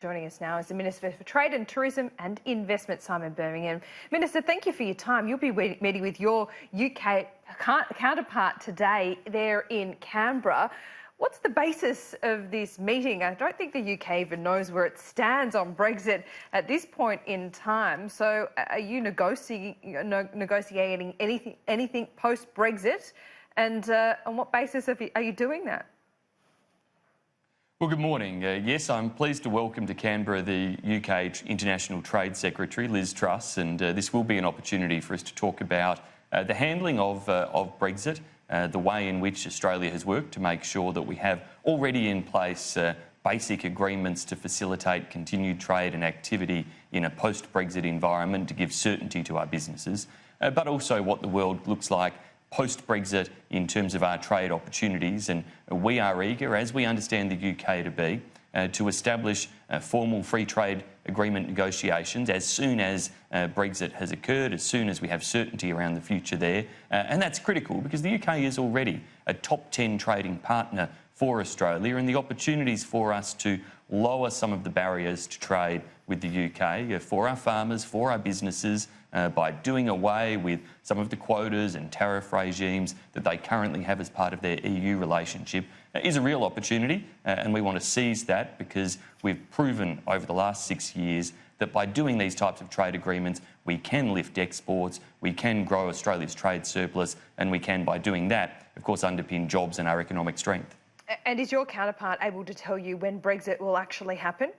Joining us now is the Minister for Trade and Tourism and Investment, Simon Birmingham. Minister, thank you for your time. You'll be meeting with your UK counterpart today there in Canberra. What's the basis of this meeting? I don't think the UK even knows where it stands on Brexit at this point in time. So are you negotiating anything post-Brexit? And on what basis are you doing that? Well, good morning. Yes, I'm pleased to welcome to Canberra the UK International Trade Secretary, Liz Truss, and this will be an opportunity for us to talk about the handling of Brexit, the way in which Australia has worked to make sure that we have already in place basic agreements to facilitate continued trade and activity in a post-Brexit environment to give certainty to our businesses, but also what the world looks like post-Brexit in terms of our trade opportunities. And we are eager, as we understand the UK to be, to establish formal free trade agreement negotiations as soon as Brexit has occurred, as soon as we have certainty around the future there. And that's critical because the UK is already a top 10 trading partner for Australia, and the opportunities for us to lower some of the barriers to trade with the UK for our farmers, for our businesses, by doing away with some of the quotas and tariff regimes that they currently have as part of their EU relationship is a real opportunity, and we want to seize that because we've proven over the last 6 years that by doing these types of trade agreements, we can lift exports, we can grow Australia's trade surplus, and we can, by doing that, of course, underpin jobs and our economic strength. And is your counterpart able to tell you when Brexit will actually happen?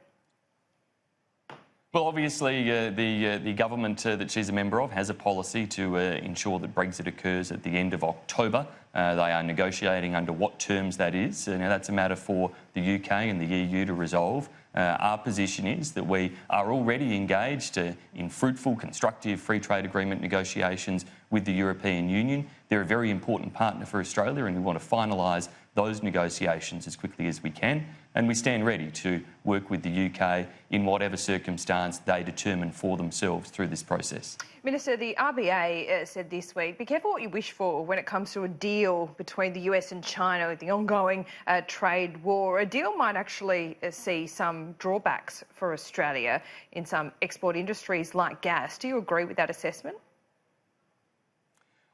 Well, obviously, the government that she's a member of has a policy to ensure that Brexit occurs at the end of October. They are negotiating under what terms that is. Now, that's a matter for the UK and the EU to resolve. Our position is that we are already engaged in fruitful, constructive free trade agreement negotiations with the European Union. They're a very important partner for Australia, and we want to finalise those negotiations as quickly as we can. And we stand ready to work with the UK in whatever circumstance they determine for themselves through this process. Minister, the RBA said this week, be careful what you wish for when it comes to a deal between the US and China with the ongoing trade war. A deal might actually see some drawbacks for Australia in some export industries like gas. Do you agree with that assessment?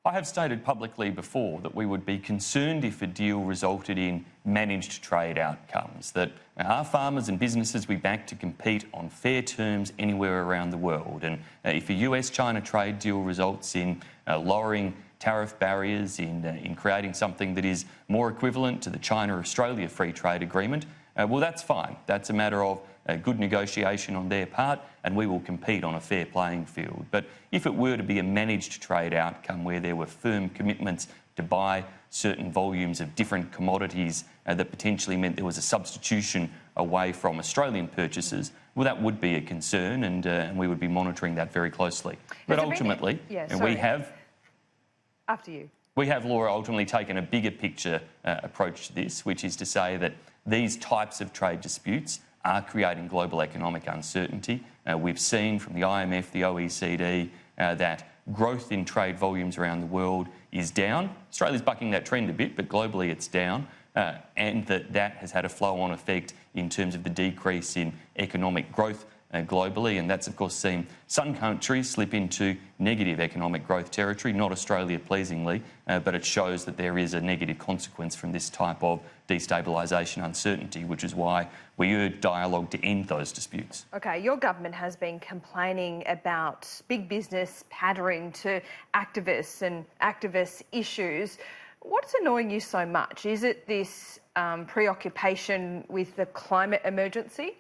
I have stated publicly before that we would be concerned if a deal resulted in managed trade outcomes, that our farmers and businesses we back to compete on fair terms anywhere around the world. And if a US-China trade deal results in lowering tariff barriers, in creating something that is more equivalent to the China-Australia free trade agreement, well, that's fine. That's a matter of good negotiation on their part, and we will compete on a fair playing field. But if it were to be a managed trade outcome where there were firm commitments to buy certain volumes of different commodities that potentially meant there was a substitution away from Australian purchases, well, that would be a concern, and we would be monitoring that very closely. But ultimately, After you. We have, Laura, ultimately taken a bigger picture approach to this, which is to say that these types of trade disputes are creating global economic uncertainty. We've seen from the IMF, the OECD, that growth in trade volumes around the world is down. Australia's bucking that trend a bit, but globally it's down, and that has had a flow-on effect in terms of the decrease in economic growth globally, and that's of course seen some countries slip into negative economic growth territory, not Australia pleasingly, but it shows that there is a negative consequence from this type of destabilisation uncertainty, which is why we urge dialogue to end those disputes. Okay, your government has been complaining about big business pandering to activists and activist issues. What's annoying you so much? Is it this preoccupation with the climate emergency?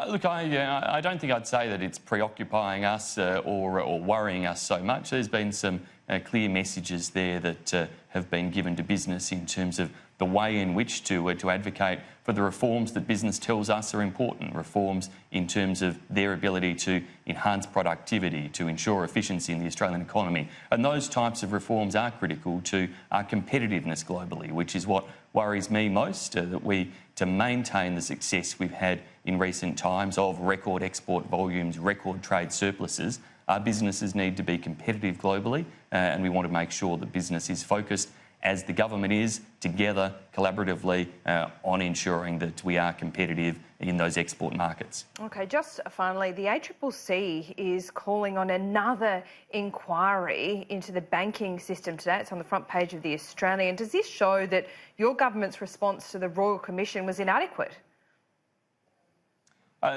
Look, I don't think I'd say that it's preoccupying us or worrying us so much. There's been some clear messages there that have been given to business in terms of the way in which to advocate for the reforms that business tells us are important, reforms in terms of their ability to enhance productivity, to ensure efficiency in the Australian economy. And those types of reforms are critical to our competitiveness globally, which is what worries me most, that we, to maintain the success we've had in recent times of record export volumes, record trade surpluses, our businesses need to be competitive globally, and we want to make sure that business is focused as the government is, together, collaboratively, on ensuring that we are competitive in those export markets. Okay, just finally, the ACCC is calling on another inquiry into the banking system today. It's on the front page of The Australian. Does this show that your government's response to the Royal Commission was inadequate?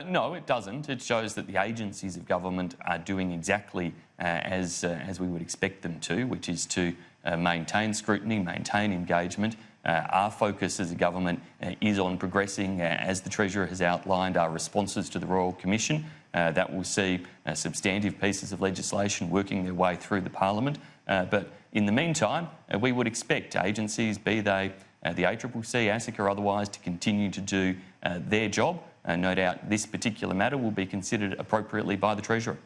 No, it doesn't. It shows that the agencies of government are doing exactly as we would expect them to, which is to maintain scrutiny, maintain engagement. Our focus as a government is on progressing, as the Treasurer has outlined, our responses to the Royal Commission. That will see substantive pieces of legislation working their way through the Parliament. But in the meantime, we would expect agencies, be they the ACCC, ASIC or otherwise, to continue to do their job. No doubt this particular matter will be considered appropriately by the Treasurer.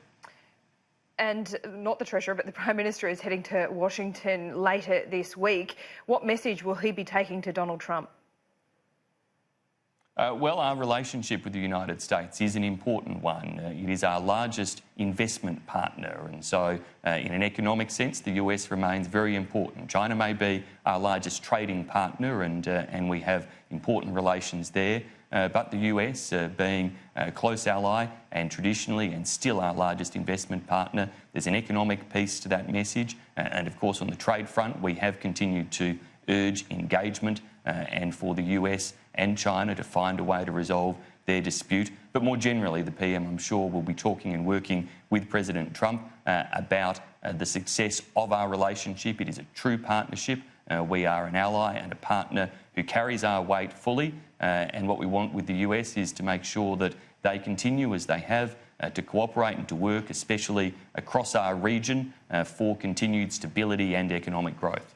And not the Treasurer, but the Prime Minister is heading to Washington later this week. What message will he be taking to Donald Trump? Well, our relationship with the United States is an important one. It is our largest investment partner, and so in an economic sense, the US remains very important. China may be our largest trading partner, and we have important relations there. But the US, being a close ally and traditionally and still our largest investment partner, there's an economic piece to that message. And of course, on the trade front, we have continued to urge engagement and for the US and China to find a way to resolve their dispute. But more generally, the PM, I'm sure, will be talking and working with President Trump about the success of our relationship. It is a true partnership. We are an ally and a partner who carries our weight fully, and what we want with the US is to make sure that they continue as they have to cooperate and to work, especially across our region, for continued stability and economic growth.